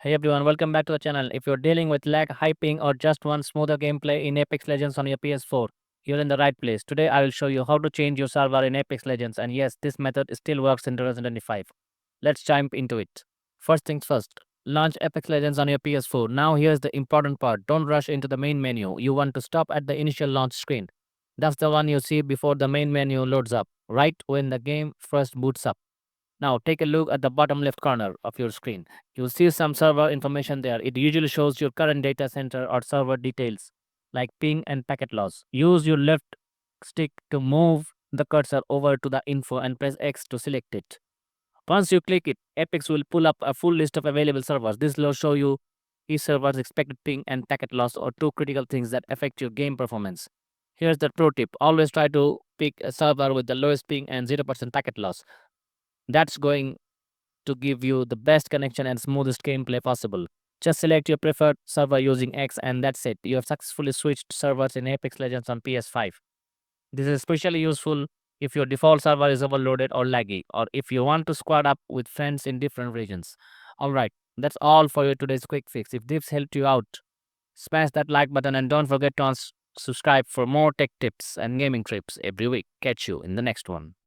Hey everyone, welcome back to the channel. If you're dealing with lag, hyping, or just want smoother gameplay in Apex Legends on your PS4, you're in the right place. Today I will show you how to change your server in Apex Legends, and yes, this method still works in 2025. Let's jump into it. First things first, launch Apex Legends on your PS4. Now here's the important part. Don't rush into the main menu. You want to stop at the initial launch screen. That's the one you see before the main menu loads up, right when the game first boots up. Now take a look at the bottom left corner of your screen. You'll see some server information there. It usually shows your current data center or server details like ping and packet loss. Use your left stick to move the cursor over to the info and press X to select it. Once you click it, Apex will pull up a full list of available servers. This will show you each server's expected ping and packet loss or two critical things that affect your game performance. Here's the pro tip. Always try to pick a server with the lowest ping and 0% packet loss. That's going to give you the best connection and smoothest gameplay possible. Just select your preferred server using X and that's it. You have successfully switched servers in Apex Legends on PS5. This is especially useful if your default server is overloaded or laggy, or if you want to squad up with friends in different regions. Alright, that's all for your today's quick fix. If this helped you out, smash that like button and don't forget to subscribe for more tech tips and gaming trips every week. Catch you in the next one.